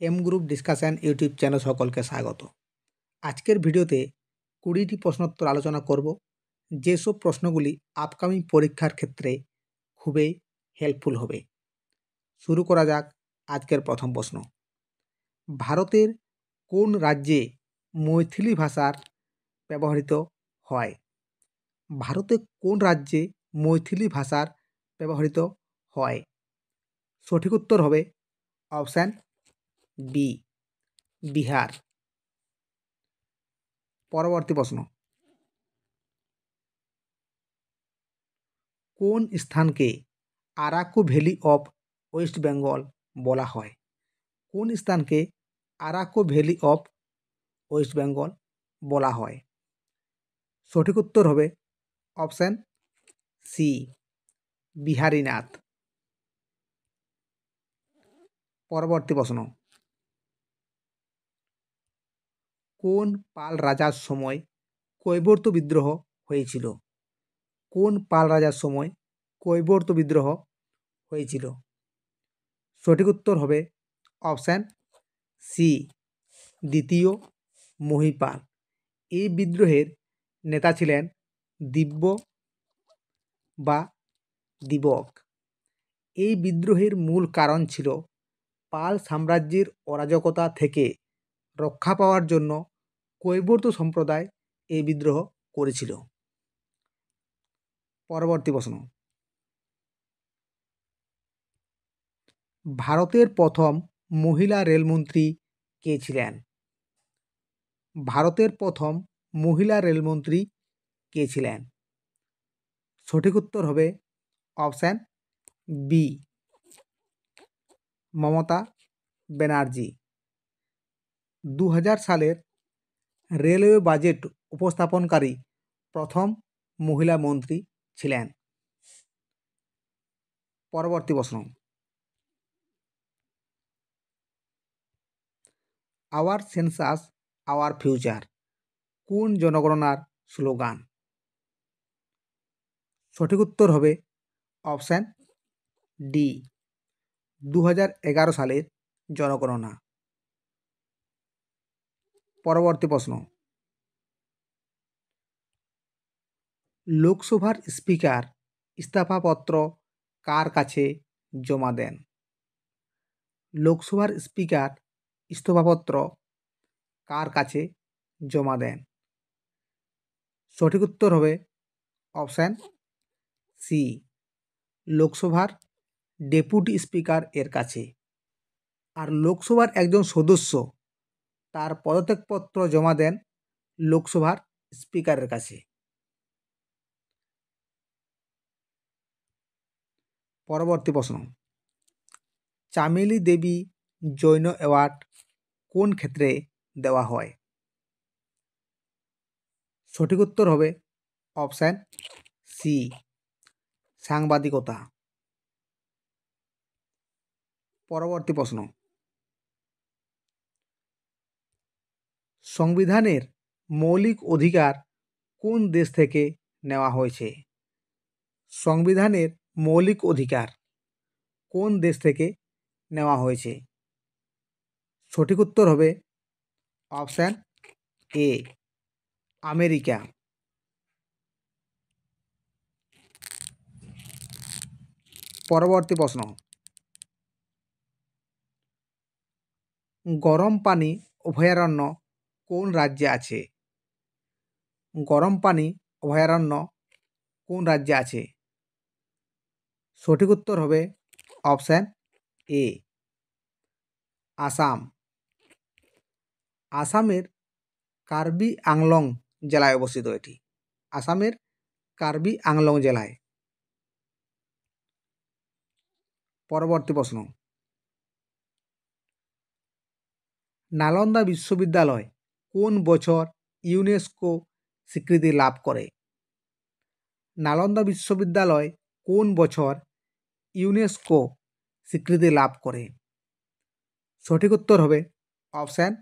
M group discussion YouTube channel সকলকে স্বাগত। আজকের ভিডিওতে 20টি প্রশ্নোত্তর আলোচনা করব, যেসব প্রশ্নগুলি আপকামিং পরীক্ষার ক্ষেত্রে খুবই হেল্পফুল হবে। শুরু করা যাক আজকের প্রথম প্রশ্ন। ভারতের কোন রাজ্যে মৈথিলি ভাষার ব্যবহৃত হয়? ভারতে কোন রাজ্যে মৈথিলি ভাষার ব্যবহৃত হয়? সঠিক উত্তর হবে অপশান বি, বিহার। পরবর্তী প্রশ্ন। কোন স্থানকে Araku valley of West Bengal বলা হয়? কোন স্থানকে Araku valley of West Bengal বলা হয়? সঠিক উত্তর হবে অপশান সি, বিহারীনাথ। পরবর্তী প্রশ্ন। কোন পাল রাজার সময় কৈবর্ত বিদ্রোহ হয়েছিল? কোন পাল রাজার সময় কৈবর্ত বিদ্রোহ হয়েছিল? সঠিক উত্তর হবে অপশান সি, দ্বিতীয় মহিপাল। এই বিদ্রোহের নেতা ছিলেন দিব্য বা দিবক। এই বিদ্রোহের মূল কারণ ছিল পাল সাম্রাজ্যের অরাজকতা থেকে রক্ষা পাওয়ার জন্য কৈবর্ত সম্প্রদায় এই বিদ্রোহ করেছিল। পরবর্তী প্রশ্ন। ভারতের প্রথম মহিলা রেলমন্ত্রী কে ছিলেন? ভারতের প্রথম মহিলা রেলমন্ত্রী কে ছিলেন? সঠিক উত্তর হবে অপশান বি, মমতা ব্যানার্জি। 2000 সালের রেলওয়ে বাজেট উপস্থাপনকারী প্রথম মহিলা মন্ত্রী ছিলেন। পরবর্তী প্রশ্ন। আওয়ার সেন্সাস আওয়ার ফিউচার কোন জনগণনার স্লোগান? সঠিক উত্তর হবে অপশান ডি, 2011 সালের জনগণনা। পরবর্তী প্রশ্ন। লোকসভার স্পিকার ইস্তফাপত্র কার কাছে জমা দেন? লোকসভার স্পিকার ইস্তফাপত্র কার কাছে জমা দেন? সঠিক উত্তর হবে অপশান সি, লোকসভার ডেপুটি স্পিকার এর কাছে। আর লোকসভার একজন সদস্য তার পদত্যাগপত্র জমা দেন লোকসভার স্পিকারের কাছে। পরবর্তী প্রশ্ন। চামেলি দেবী জৈন অ্যাওয়ার্ড কোন ক্ষেত্রে দেওয়া হয়? সঠিক উত্তর হবে অপশান সি, সাংবাদিকতা। পরবর্তী প্রশ্ন। সংবিধানের মৌলিক অধিকার কোন দেশ থেকে নেওয়া হয়েছে? সংবিধানের মৌলিক অধিকার কোন দেশ থেকে নেওয়া হয়েছে? সঠিক উত্তর হবে অপশান এ, আমেরিকা। পরবর্তী প্রশ্ন। গরম পানি অভয়ারণ্য কোন রাজ্যে আছে? গরম পানি অভয়ারণ্য কোন রাজ্যে আছে? সঠিক উত্তর হবে অপশান এ, আসাম। আসামের কার্বি আংলং জেলায় অবস্থিত এটি। আসামের কার্বি আংলং জেলায়। পরবর্তী প্রশ্ন। নালন্দা বিশ্ববিদ্যালয় কোন বছর ইউনেস্কো স্বীকৃতি লাভ করে? নালন্দা বিশ্ববিদ্যালয় কোন বছর ইউনেস্কো স্বীকৃতি লাভ করে? সঠিক উত্তর হবে অপশান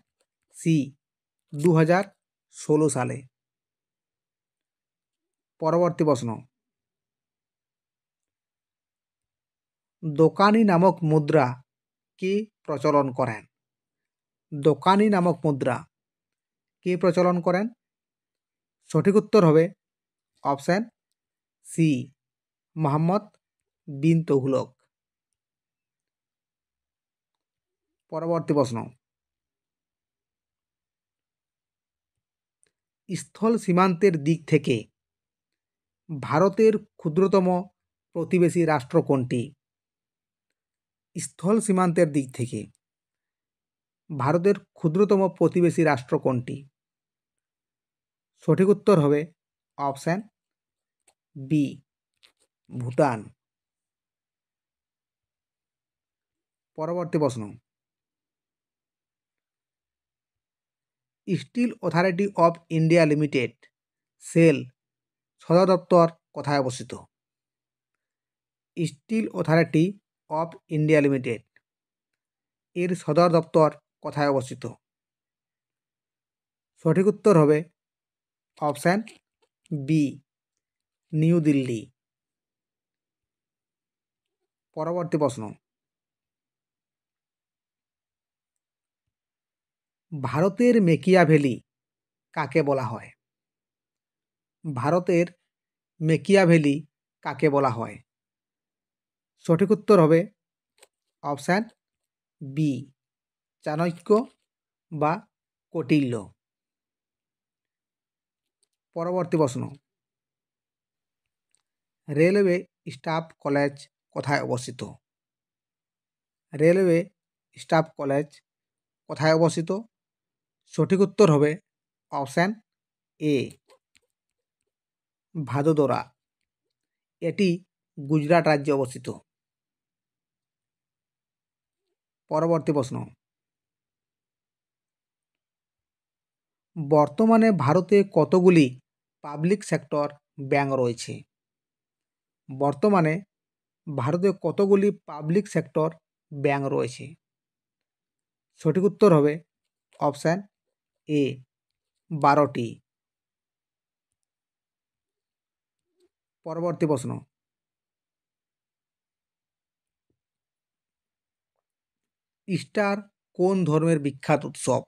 সি, 2016 সালে। পরবর্তী প্রশ্ন। দোকানি নামক মুদ্রা কে প্রচলন করেন? দোকানি নামক মুদ্রা কে প্রচলন করেন? সঠিক উত্তর হবে অপশান সি, মুহাম্মদ বিন তুগলক। পরবর্তী প্রশ্ন, স্থল সীমান্তের দিক থেকে ভারতের ক্ষুদ্রতম প্রতিবেশী রাষ্ট্র কোনটি? স্থল সীমান্তের দিক থেকে ভারতের ক্ষুদ্রতম প্রতিবেশী রাষ্ট্র কোনটি? সঠিক উত্তর হবে অপশান বি, ভুটান। পরবর্তী প্রশ্ন, Steel Authority of India Limited SAIL সদর দপ্তর কোথায় অবস্থিত? Steel Authority of India Limited এর সদর দপ্তর কোথায় অবস্থিত? সঠিক উত্তর হবে অপশান বি, নিউ দিল্লি। পরবর্তী প্রশ্ন, ভারতের মেকিয়াভেলি কাকে বলা হয়? ভারতের মেকিয়াভেলি কাকে বলা হয়? সঠিক উত্তর হবে অপশান বি, চাণক্য বা কৌটিল্য। পরবর্তী প্রশ্ন, রেলওয়ে স্টাফ কলেজ কোথায় অবস্থিত? রেলওয়ে স্টাফ কলেজ কোথায় অবস্থিত? সঠিক উত্তর হবে অপশান এ, ভাদোদরা। এটি গুজরাট রাজ্যে অবস্থিত। পরবর্তী প্রশ্ন, বর্তমানে ভারতে কতগুলি পাবলিক সেক্টর ব্যাংক রয়েছে? বর্তমানে ভারতে কতগুলি পাবলিক সেক্টর ব্যাংক রয়েছে? সঠিক উত্তর হবে অপশান এ, 12টি। পরবর্তী প্রশ্ন, ইস্টার কোন ধর্মের বিখ্যাত উৎসব?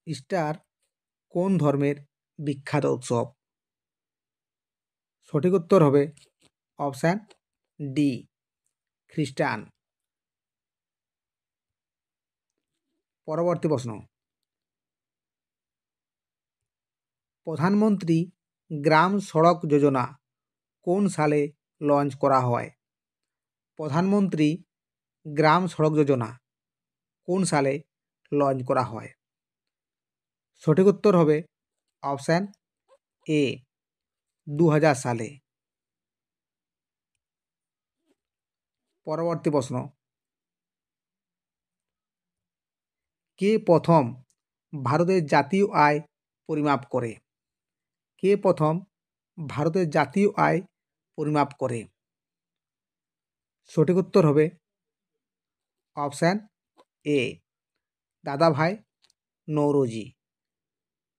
ইস্টার কোন ধর্মের বিখ্যাত উৎসব? সঠিক উত্তর হবে অপশান ডি, খ্রিস্টান। পরবর্তী প্রশ্ন, প্রধানমন্ত্রী গ্রাম সড়ক যোজনা কোন সালে লঞ্চ করা হয়? প্রধানমন্ত্রী গ্রাম সড়ক যোজনা কোন সালে লঞ্চ করা হয়? সঠিক উত্তর হবে অপশান এ, 2000 সালে। পরবর্তী প্রশ্ন, কে প্রথম ভারতের জাতীয় আয় পরিমাপ করে? কে প্রথম ভারতের জাতীয় আয় পরিমাপ করে? সঠিক উত্তর হবে অপশান এ, দাদাভাই নৌরোজি।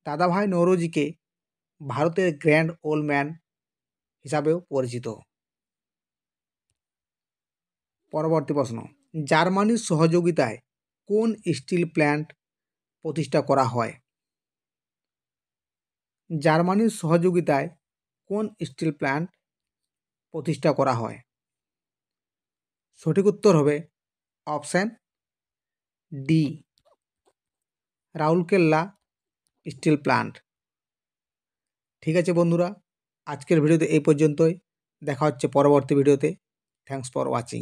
দাদাভাই নৌরোজিকে ভারতের গ্র্যান্ড ওল্ড ম্যান হিসাবেও পরিচিত। পরবর্তী প্রশ্ন, জার্মানির সহযোগিতায় কোন স্টিল প্ল্যান্ট প্রতিষ্ঠা করা হয়? জার্মানির সহযোগিতায় কোন স্টিল প্ল্যান্ট প্রতিষ্ঠা করা হয়? সঠিক উত্তর হবে option D, Rourkela steel plant. ঠিক আছে বন্ধুরা, আজকের ভিডিওতে এই পর্যন্তই। দেখা হচ্ছে পরবর্তী ভিডিওতে। Thanks for watching.